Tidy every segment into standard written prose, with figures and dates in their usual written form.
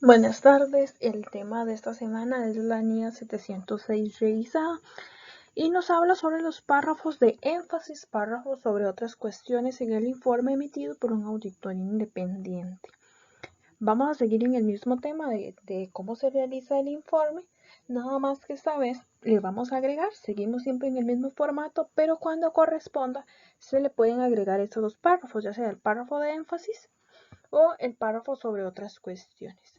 Buenas tardes, el tema de esta semana es la NIA 706 revisada y nos habla sobre los párrafos de énfasis, párrafos sobre otras cuestiones en el informe emitido por un auditor independiente. Vamos a seguir en el mismo tema de cómo se realiza el informe, nada más que esta vez le vamos a agregar, seguimos siempre en el mismo formato, pero cuando corresponda se le pueden agregar estos dos párrafos, ya sea el párrafo de énfasis o el párrafo sobre otras cuestiones.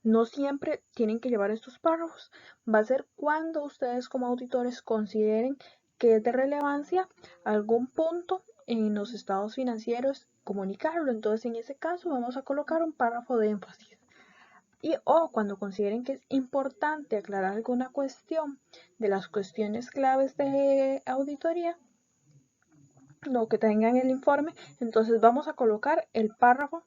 No siempre tienen que llevar estos párrafos. Va a ser cuando ustedes como auditores consideren que es de relevancia algún punto en los estados financieros comunicarlo. Entonces, en ese caso, vamos a colocar un párrafo de énfasis. O cuando consideren que es importante aclarar alguna cuestión de las cuestiones claves de auditoría, lo que tengan en el informe, entonces vamos a colocar el párrafo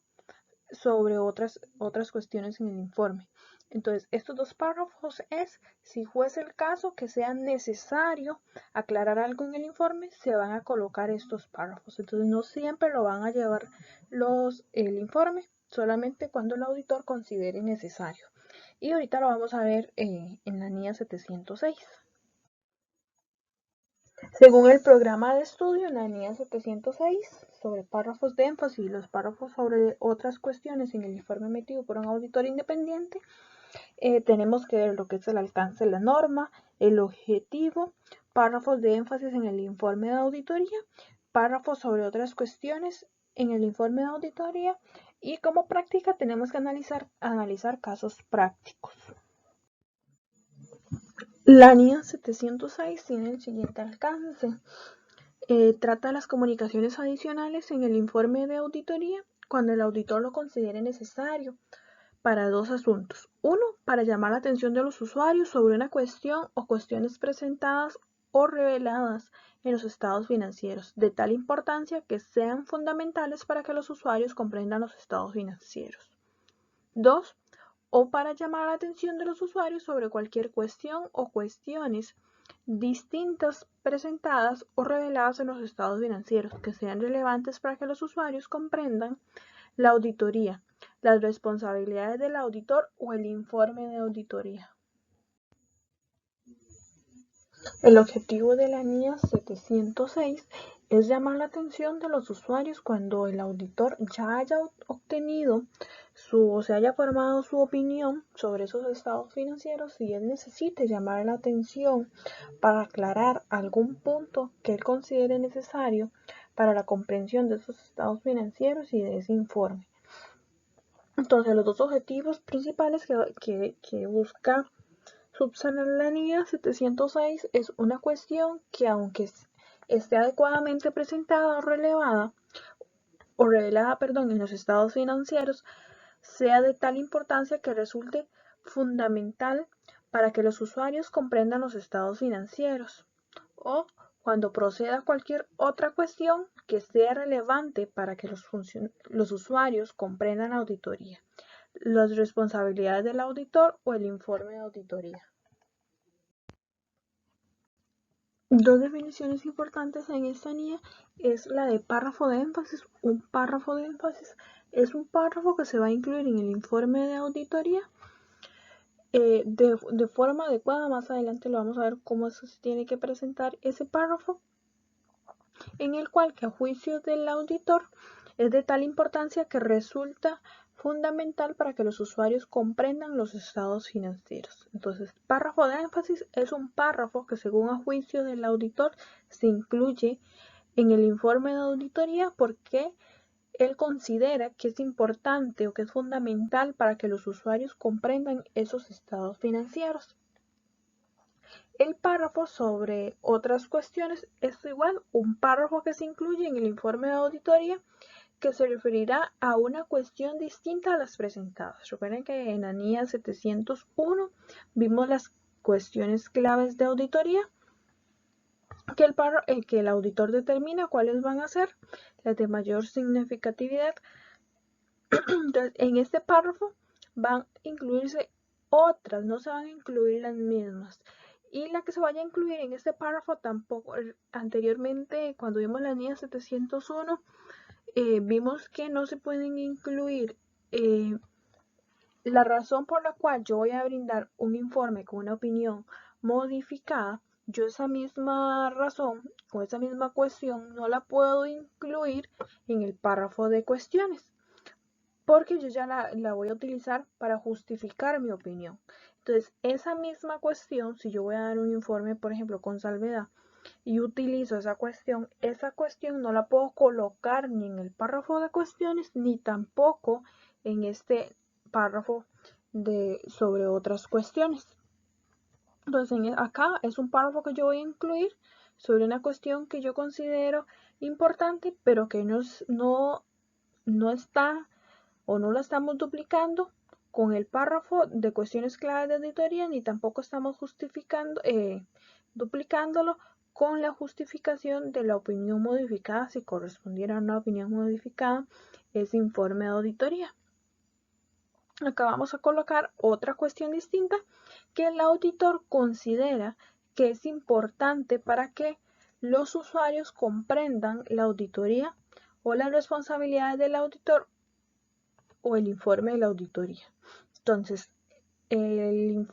sobre otras cuestiones en el informe. Entonces, estos dos párrafos es, si fuese el caso que sea necesario aclarar algo en el informe, se van a colocar estos párrafos. Entonces, no siempre lo van a llevar el informe, solamente cuando el auditor considere necesario. Y ahorita lo vamos a ver en la NIA 706. Según el programa de estudio, en la NIA 706, sobre párrafos de énfasis y los párrafos sobre otras cuestiones en el informe emitido por un auditor independiente, tenemos que ver lo que es el alcance de la norma, el objetivo, párrafos de énfasis en el informe de auditoría, párrafos sobre otras cuestiones en el informe de auditoría y como práctica tenemos que analizar casos prácticos. La NIA 706 tiene el siguiente alcance. Trata las comunicaciones adicionales en el informe de auditoría cuando el auditor lo considere necesario para dos asuntos. Uno, para llamar la atención de los usuarios sobre una cuestión o cuestiones presentadas o reveladas en los estados financieros, de tal importancia que sean fundamentales para que los usuarios comprendan los estados financieros. Dos, o para llamar la atención de los usuarios sobre cualquier cuestión o cuestiones distintas presentadas o reveladas en los estados financieros que sean relevantes para que los usuarios comprendan la auditoría, las responsabilidades del auditor o el informe de auditoría. El objetivo de la NIA 706 es llamar la atención de los usuarios cuando el auditor ya haya obtenido o se haya formado su opinión sobre esos estados financieros y él necesite llamar la atención para aclarar algún punto que él considere necesario para la comprensión de esos estados financieros y de ese informe. Entonces, los dos objetivos principales que busca subsanar la NIA 706 es una cuestión que, aunque esté adecuadamente presentada o revelada en los estados financieros, sea de tal importancia que resulte fundamental para que los usuarios comprendan los estados financieros, o cuando proceda cualquier otra cuestión que sea relevante para que los usuarios comprendan la auditoría, las responsabilidades del auditor o el informe de auditoría. Dos definiciones importantes en esta NIA es la de párrafo de énfasis. Un párrafo de énfasis es un párrafo que se va a incluir en el informe de auditoría de forma adecuada. Más adelante lo vamos a ver cómo se tiene que presentar ese párrafo, en el cual que a juicio del auditor es de tal importancia que resulta fundamental para que los usuarios comprendan los estados financieros. Entonces, párrafo de énfasis es un párrafo que según a juicio del auditor se incluye en el informe de auditoría porque él considera que es importante o que es fundamental para que los usuarios comprendan esos estados financieros. El párrafo sobre otras cuestiones es igual un párrafo que se incluye en el informe de auditoría que se referirá a una cuestión distinta a las presentadas. Recuerden que en la NIA 701 vimos las cuestiones claves de auditoría que el auditor determina cuáles van a ser las de mayor significatividad. Entonces, en este párrafo van a incluirse otras, no se van a incluir las mismas. Y la que se vaya a incluir en este párrafo tampoco, anteriormente cuando vimos la NIA 701, vimos que no se pueden incluir La razón por la cual yo voy a brindar un informe con una opinión modificada, yo esa misma razón o esa misma cuestión no la puedo incluir en el párrafo de cuestiones, porque yo ya la voy a utilizar para justificar mi opinión. Entonces, esa misma cuestión, si yo voy a dar un informe, por ejemplo, con salvedad, y utilizo esa cuestión no la puedo colocar ni en el párrafo de cuestiones, ni tampoco en este párrafo sobre otras cuestiones. Entonces, acá es un párrafo que yo voy a incluir sobre una cuestión que yo considero importante, pero que no está o no la estamos duplicando con el párrafo de cuestiones claves de auditoría, ni tampoco estamos duplicándolo con la justificación de la opinión modificada, si correspondiera a una opinión modificada, ese informe de auditoría. Acá vamos a colocar otra cuestión distinta que el auditor considera que es importante para que los usuarios comprendan la auditoría o las responsabilidades del auditor o el informe de la auditoría. Entonces, el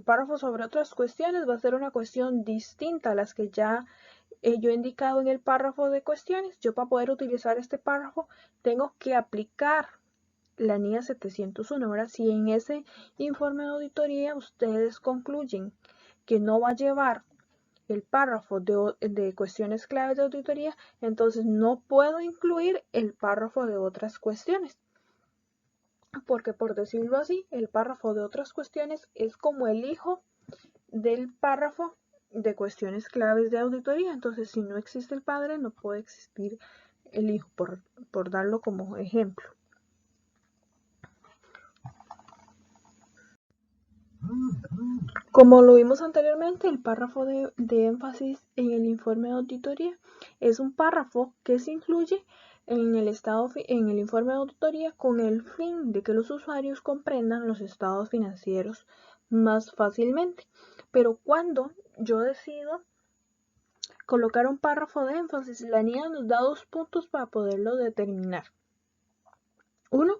párrafo sobre otras cuestiones va a ser una cuestión distinta a las que ya yo he indicado en el párrafo de cuestiones. Yo para poder utilizar este párrafo tengo que aplicar la NIA 701. Ahora, si en ese informe de auditoría ustedes concluyen que no va a llevar el párrafo de cuestiones claves de auditoría, entonces no puedo incluir el párrafo de otras cuestiones. Porque, por decirlo así, el párrafo de otras cuestiones es como el hijo del párrafo de cuestiones claves de auditoría. Entonces, si no existe el padre, no puede existir el hijo, por darlo como ejemplo. Como lo vimos anteriormente, el párrafo de énfasis en el informe de auditoría es un párrafo que se incluye en el informe de auditoría con el fin de que los usuarios comprendan los estados financieros más fácilmente. Pero cuando yo decido colocar un párrafo de énfasis, la NIA nos da 2 puntos para poderlo determinar. Uno,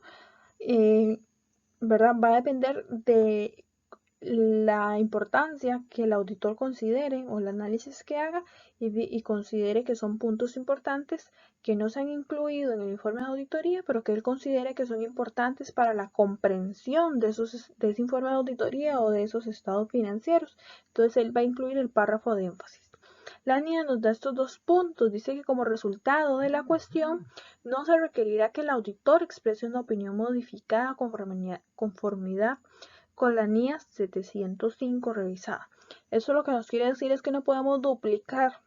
¿verdad? Va a depender de la importancia que el auditor considere o el análisis que haga y considere que son puntos importantes que no se han incluido en el informe de auditoría, pero que él considere que son importantes para la comprensión de ese informe de auditoría o de esos estados financieros. Entonces él va a incluir el párrafo de énfasis. La NIA nos da estos 2 puntos. Dice que como resultado de la cuestión no se requerirá que el auditor exprese una opinión modificada conformidad con la NIA 705 revisada. Eso lo que nos quiere decir es que no podemos duplicar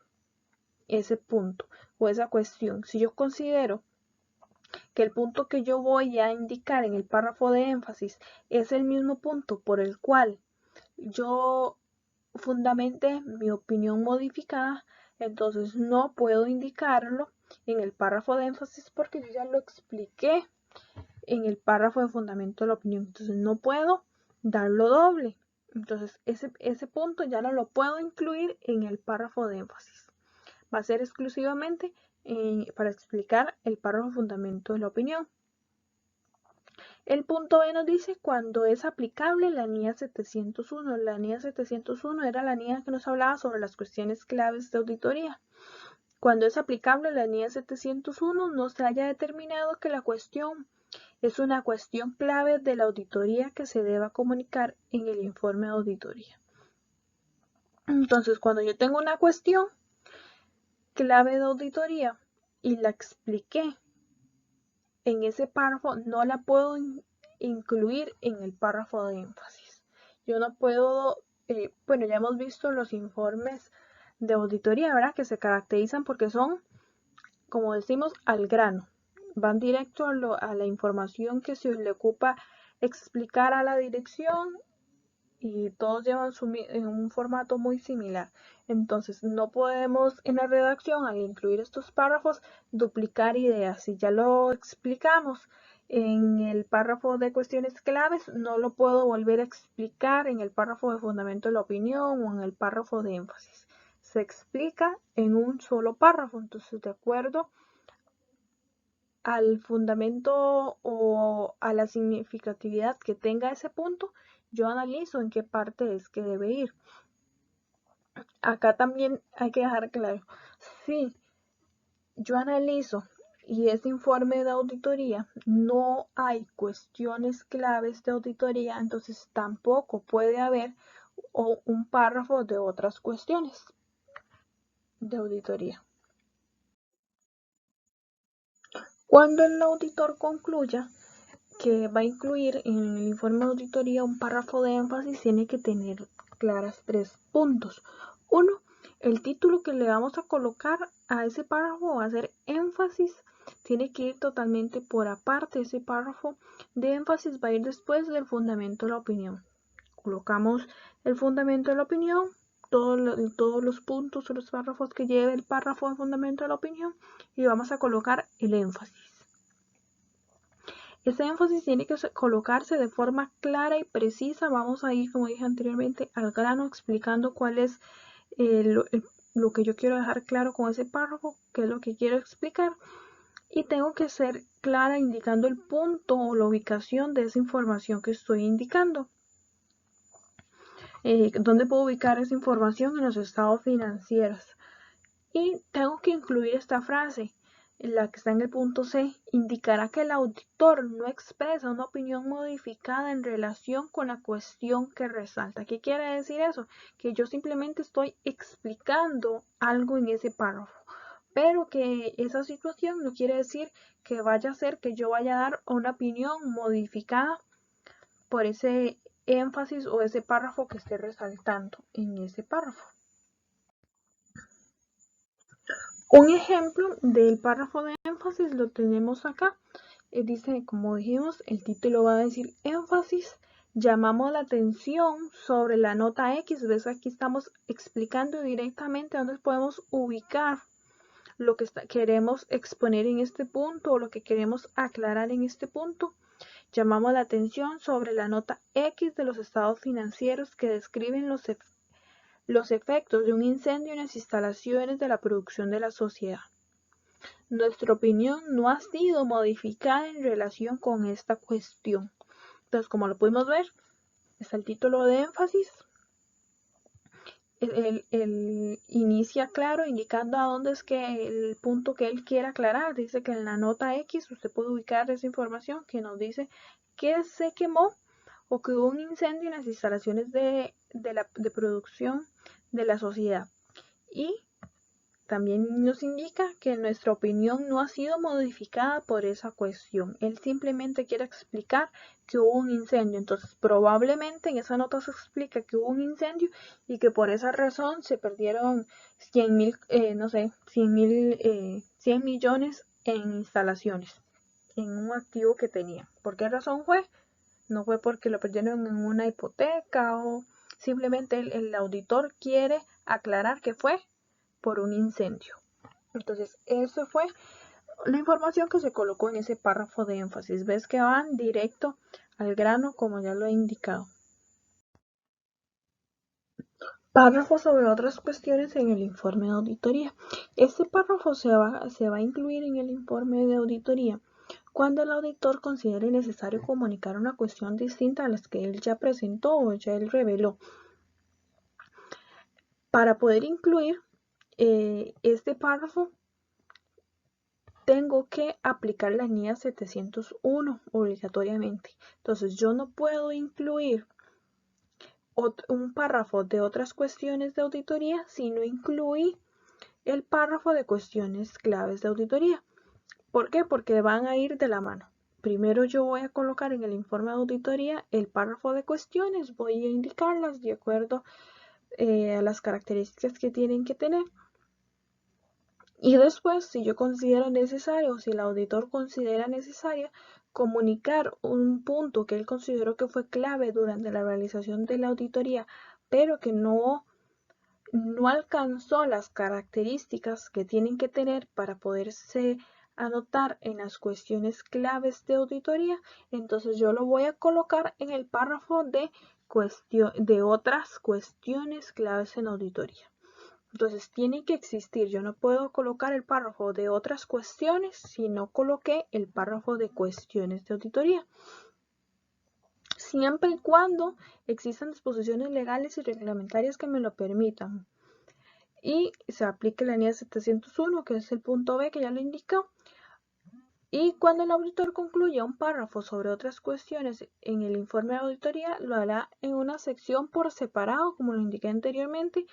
ese punto o esa cuestión. Si yo considero que el punto que yo voy a indicar en el párrafo de énfasis es el mismo punto por el cual yo fundamente mi opinión modificada, entonces no puedo indicarlo en el párrafo de énfasis porque yo ya lo expliqué en el párrafo de fundamento de la opinión. Entonces no puedo darlo doble. Entonces ese punto ya no lo puedo incluir en el párrafo de énfasis. Va a ser exclusivamente para explicar el párrafo de fundamento de la opinión. El punto B nos dice cuando es aplicable la NIA 701. La NIA 701 era la NIA que nos hablaba sobre las cuestiones claves de auditoría. Cuando es aplicable la NIA 701 no se haya determinado que la cuestión es una cuestión clave de la auditoría que se deba comunicar en el informe de auditoría. Entonces, cuando yo tengo una cuestión clave de auditoría y la expliqué en ese párrafo, no la puedo incluir en el párrafo de énfasis. Yo no puedo, bueno, ya hemos visto los informes de auditoría, ¿verdad? Que se caracterizan porque son, como decimos, al grano. Van directo a la información que se le ocupa explicar a la dirección y todos llevan en un formato muy similar. Entonces no podemos en la redacción, al incluir estos párrafos, duplicar ideas. Si ya lo explicamos en el párrafo de cuestiones claves, no lo puedo volver a explicar en el párrafo de fundamento de la opinión o en el párrafo de énfasis. Se explica en un solo párrafo. Entonces, de acuerdo al fundamento o acuerdo a la significatividad que tenga ese punto, yo analizo en qué parte es que debe ir. Acá también hay que dejar claro, si yo analizo y ese informe de auditoría no hay cuestiones claves de auditoría, entonces tampoco puede haber un párrafo de otras cuestiones de auditoría. Cuando el auditor concluya que va a incluir en el informe de auditoría un párrafo de énfasis, tiene que tener claras 3 puntos. 1. El título que le vamos a colocar a ese párrafo va a ser énfasis. Tiene que ir totalmente por aparte. Ese párrafo de énfasis va a ir después del fundamento de la opinión. Colocamos el fundamento de la opinión, todos los puntos o los párrafos que lleve el párrafo de fundamento de la opinión, y vamos a colocar el énfasis. Ese énfasis tiene que colocarse de forma clara y precisa. Vamos a ir, como dije anteriormente, al grano explicando cuál es lo que yo quiero dejar claro con ese párrafo, qué es lo que quiero explicar. Y tengo que ser clara indicando el punto o la ubicación de esa información que estoy indicando. ¿Dónde puedo ubicar esa información? En los estados financieros. Y tengo que incluir esta frase, la que está en el punto C, indicará que el auditor no expresa una opinión modificada en relación con la cuestión que resalta. ¿Qué quiere decir eso? Que yo simplemente estoy explicando algo en ese párrafo, pero que esa situación no quiere decir que vaya a ser que yo vaya a dar una opinión modificada por ese énfasis o ese párrafo que esté resaltando en ese párrafo. Un ejemplo del párrafo de énfasis lo tenemos acá. Dice, como dijimos, el título va a decir énfasis. Llamamos la atención sobre la nota X. ¿Ves? Aquí estamos explicando directamente dónde podemos ubicar lo que queremos exponer en este punto o lo que queremos aclarar en este punto. Llamamos la atención sobre la nota X de los estados financieros que describen los efectos de un incendio en las instalaciones de la producción de la sociedad. Nuestra opinión no ha sido modificada en relación con esta cuestión. Entonces, como lo pudimos ver, está el título de énfasis. Él inicia claro indicando a dónde es que el punto que él quiere aclarar. Dice que en la nota X usted puede ubicar esa información que nos dice que se quemó o que hubo un incendio en las instalaciones de producción de la sociedad. Y también nos indica que nuestra opinión no ha sido modificada por esa cuestión. Él simplemente quiere explicar que hubo un incendio. Entonces, probablemente en esa nota se explica que hubo un incendio y que por esa razón se perdieron 100 millones en instalaciones, en un activo que tenían. ¿Por qué razón fue? No fue porque lo perdieron en una hipoteca o simplemente el auditor quiere aclarar que fue por un incendio. Entonces, eso fue la información que se colocó en ese párrafo de énfasis. Ves que van directo al grano, como ya lo he indicado. Párrafo sobre otras cuestiones en el informe de auditoría. Este párrafo se va a incluir en el informe de auditoría cuando el auditor considere necesario comunicar una cuestión distinta a las que él ya presentó o ya él reveló. Para poder incluir este párrafo, tengo que aplicar la NIA 701 obligatoriamente. Entonces, yo no puedo incluir un párrafo de otras cuestiones de auditoría si no incluí el párrafo de cuestiones claves de auditoría. ¿Por qué? Porque van a ir de la mano. Primero yo voy a colocar en el informe de auditoría el párrafo de cuestiones, voy a indicarlas de acuerdo a las características que tienen que tener. Y después, si yo considero necesario, si el auditor considera necesario comunicar un punto que él consideró que fue clave durante la realización de la auditoría, pero que no alcanzó las características que tienen que tener para poderse anotar en las cuestiones claves de auditoría, entonces yo lo voy a colocar en el párrafo de otras cuestiones claves en auditoría. Entonces tiene que existir. Yo no puedo colocar el párrafo de otras cuestiones si no coloqué el párrafo de cuestiones de auditoría. Siempre y cuando existan disposiciones legales y reglamentarias que me lo permitan. Y se aplique la NIA 701, que es el punto B que ya lo indicó. Y cuando el auditor concluya un párrafo sobre otras cuestiones en el informe de auditoría, lo hará en una sección por separado, como lo indiqué anteriormente,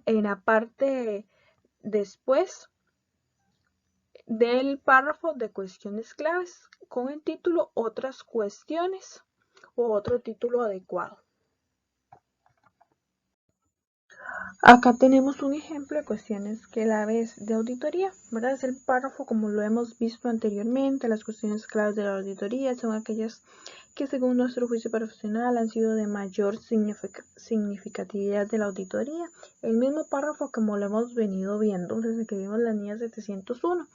en la parte después del párrafo de cuestiones claves con el título Otras cuestiones o otro título adecuado. Acá tenemos un ejemplo de cuestiones claves de auditoría, ¿verdad? Es el párrafo como lo hemos visto anteriormente. Las cuestiones claves de la auditoría son aquellas que según nuestro juicio profesional han sido de mayor significatividad de la auditoría. El mismo párrafo como lo hemos venido viendo desde que vimos la NIA 701.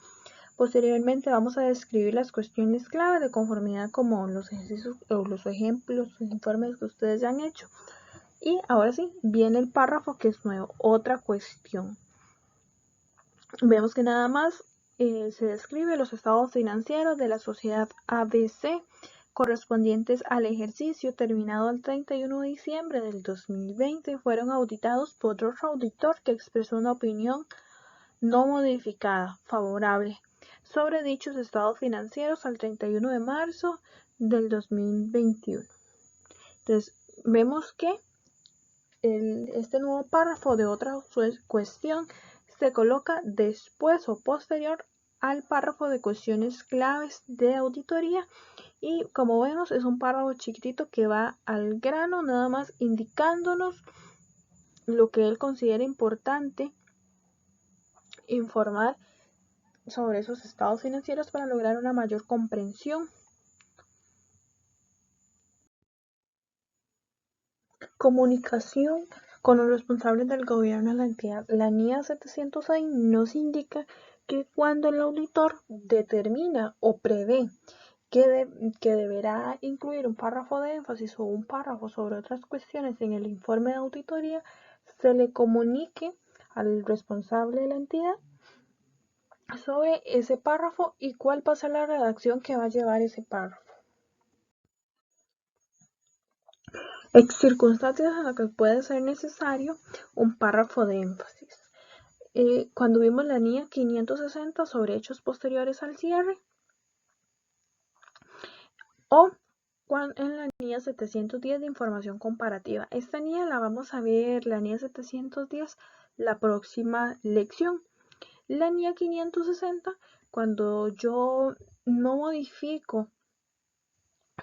Posteriormente vamos a describir las cuestiones clave de conformidad como los ejercicios o los ejemplos, los informes que ustedes ya han hecho. Y ahora sí, viene el párrafo que es nuevo, otra cuestión. Vemos que nada más se describe los estados financieros de la sociedad ABC correspondientes al ejercicio terminado el 31 de diciembre del 2020. Fueron auditados por otro auditor que expresó una opinión no modificada, favorable, sobre dichos estados financieros al 31 de marzo del 2021. Entonces, vemos que este nuevo párrafo de otra cuestión se coloca después o posterior al párrafo de cuestiones claves de auditoría y como vemos es un párrafo chiquitito que va al grano, nada más indicándonos lo que él considera importante informar sobre esos estados financieros para lograr una mayor comprensión. Comunicación con los responsables del gobierno de la entidad. La NIA 706 nos indica que cuando el auditor determina o prevé que deberá incluir un párrafo de énfasis o un párrafo sobre otras cuestiones en el informe de auditoría, se le comunique al responsable de la entidad sobre ese párrafo y cuál va a ser la redacción que va a llevar ese párrafo. Circunstancias en las que puede ser necesario un párrafo de énfasis. Cuando vimos la NIA 560 sobre hechos posteriores al cierre o en la NIA 710 de información comparativa. Esta NIA la vamos a ver, la NIA 710, la próxima lección. La NIA 560, cuando yo no modifico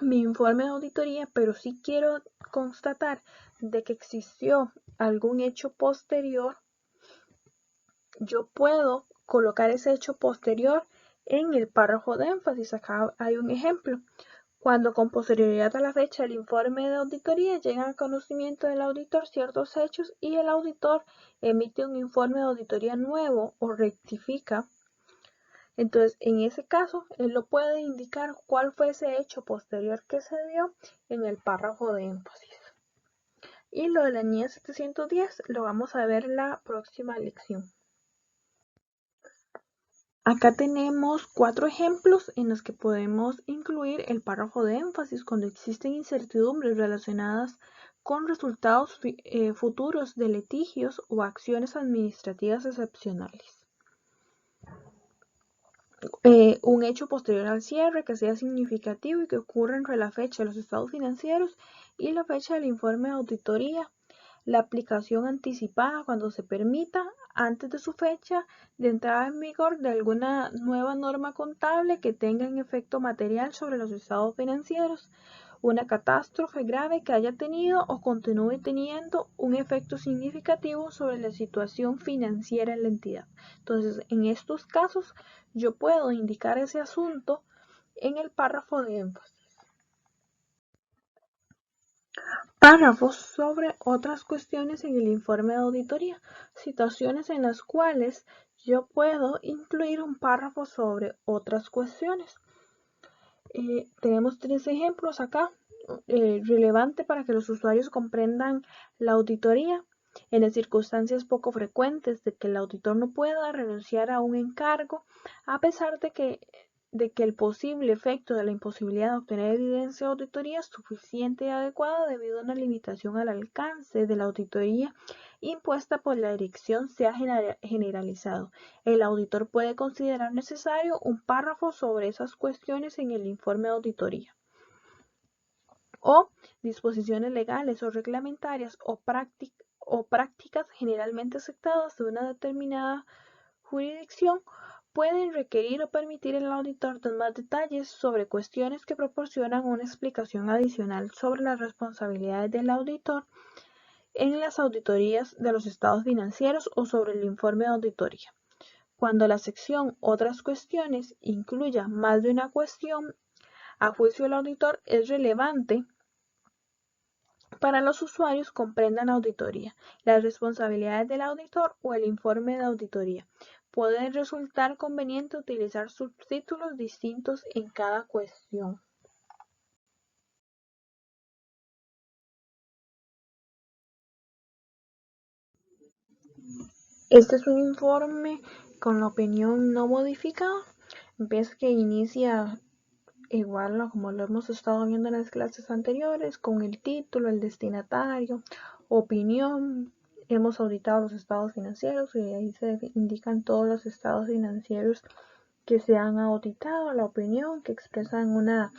mi informe de auditoría, pero sí quiero constatar de que existió algún hecho posterior, yo puedo colocar ese hecho posterior en el párrafo de énfasis. Acá hay un ejemplo. Cuando con posterioridad a la fecha del informe de auditoría llegan al conocimiento del auditor ciertos hechos y el auditor emite un informe de auditoría nuevo o rectifica, entonces en ese caso él lo puede indicar cuál fue ese hecho posterior que se dio en el párrafo de énfasis. Y lo de la NIA 710 lo vamos a ver en la próxima lección. Acá tenemos 4 ejemplos en los que podemos incluir el párrafo de énfasis cuando existen incertidumbres relacionadas con resultados futuros de litigios o acciones administrativas excepcionales. Un hecho posterior al cierre que sea significativo y que ocurra entre la fecha de los estados financieros y la fecha del informe de auditoría. La aplicación anticipada cuando se permita antes de su fecha de entrada en vigor de alguna nueva norma contable que tenga un efecto material sobre los estados financieros, una catástrofe grave que haya tenido o continúe teniendo un efecto significativo sobre la situación financiera en la entidad. Entonces, en estos casos, yo puedo indicar ese asunto en el párrafo de énfasis. Párrafos sobre otras cuestiones en el informe de auditoría, situaciones en las cuales yo puedo incluir un párrafo sobre otras cuestiones. Tenemos 3 ejemplos acá, relevante para que los usuarios comprendan la auditoría. En las circunstancias poco frecuentes de que el auditor no pueda renunciar a un encargo, a pesar de que el posible efecto de la imposibilidad de obtener evidencia de auditoría es suficiente y adecuada debido a una limitación al alcance de la auditoría impuesta por la dirección sea generalizado. El auditor puede considerar necesario un párrafo sobre esas cuestiones en el informe de auditoría. O disposiciones legales o reglamentarias o prácticas generalmente aceptadas de una determinada jurisdicción pueden requerir o permitir al auditor dar más detalles sobre cuestiones que proporcionan una explicación adicional sobre las responsabilidades del auditor en las auditorías de los estados financieros o sobre el informe de auditoría. Cuando la sección Otras cuestiones incluya más de una cuestión, a juicio del auditor es relevante para los usuarios comprendan auditoría, las responsabilidades del auditor o el informe de auditoría. Puede resultar conveniente utilizar subtítulos distintos en cada cuestión. Este es un informe con la opinión no modificada. Ves que inicia igual como lo hemos estado viendo en las clases anteriores, con el título, el destinatario, opinión. Hemos auditado los estados financieros y ahí se indican todos los estados financieros que se han auditado, la opinión que expresan una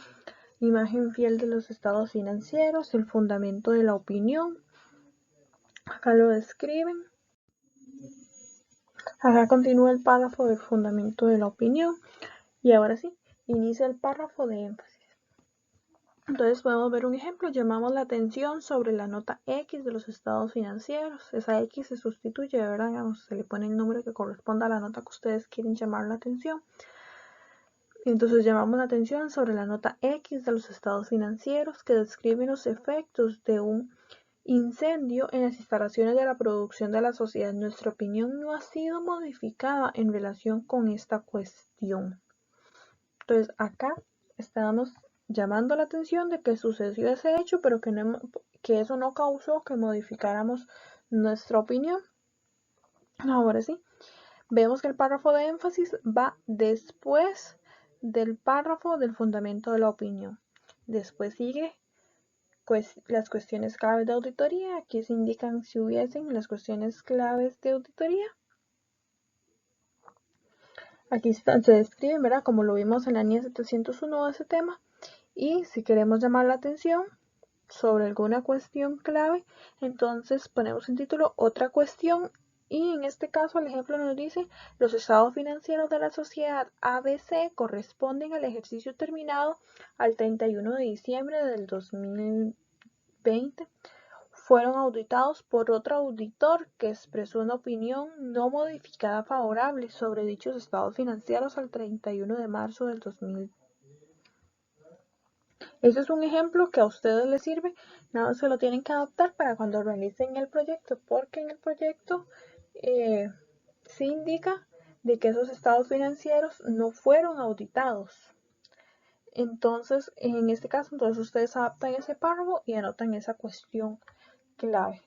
imagen fiel de los estados financieros, el fundamento de la opinión. Acá lo describen. Acá continúa el párrafo del fundamento de la opinión y ahora sí, inicia el párrafo de énfasis. Entonces podemos ver un ejemplo, llamamos la atención sobre la nota X de los estados financieros. Esa X se sustituye, ¿verdad? Se le pone el número que corresponda a la nota que ustedes quieren llamar la atención. Entonces llamamos la atención sobre la nota X de los estados financieros que describen los efectos de un incendio en las instalaciones de la producción de la sociedad. Nuestra opinión no ha sido modificada en relación con esta cuestión. Entonces acá estamos llamando la atención de que sucedió ese hecho, pero que eso no causó que modificáramos nuestra opinión. Ahora sí, vemos que el párrafo de énfasis va después del párrafo del fundamento de la opinión. Después sigue las cuestiones claves de auditoría. Aquí se indican si hubiesen las cuestiones claves de auditoría. Aquí se describen, ¿verdad? Como lo vimos en la NIE 701 de ese tema. Y si queremos llamar la atención sobre alguna cuestión clave, entonces ponemos en título otra cuestión y en este caso el ejemplo nos dice los estados financieros de la sociedad ABC corresponden al ejercicio terminado al 31 de diciembre del 2020. Fueron auditados por otro auditor que expresó una opinión no modificada favorable sobre dichos estados financieros al 31 de marzo del 2020. Este es un ejemplo que a ustedes les sirve, nada más se lo tienen que adaptar para cuando realicen el proyecto, porque en el proyecto se indica de que esos estados financieros no fueron auditados. Entonces, en este caso, entonces ustedes adaptan ese párrafo y anotan esa cuestión clave.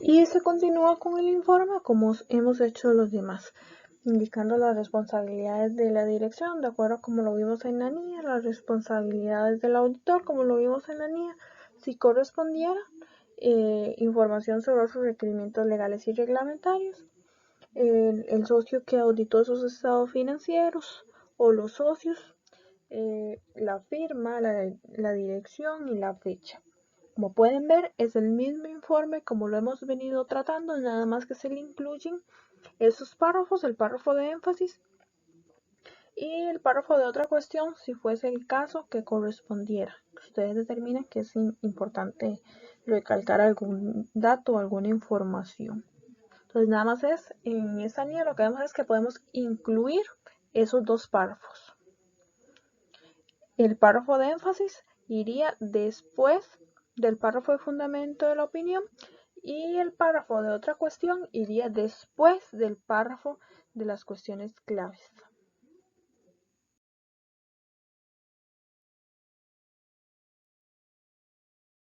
Y se continúa con el informe como hemos hecho los demás, indicando las responsabilidades de la dirección, de acuerdo a como lo vimos en la NIE, las responsabilidades del auditor, como lo vimos en la NIE, si correspondiera, información sobre sus requerimientos legales y reglamentarios, el socio que auditó sus estados financieros o los socios, la firma, la dirección y la fecha. Como pueden ver, es el mismo informe como lo hemos venido tratando, nada más que se le incluyen esos párrafos, el párrafo de énfasis y el párrafo de otra cuestión si fuese el caso que correspondiera. Ustedes determinan que es importante recalcar algún dato o alguna información. Entonces nada más es, en esta línea lo que vemos es que podemos incluir esos dos párrafos. El párrafo de énfasis iría después del párrafo de fundamento de la opinión y el párrafo de otra cuestión iría después del párrafo de las cuestiones claves.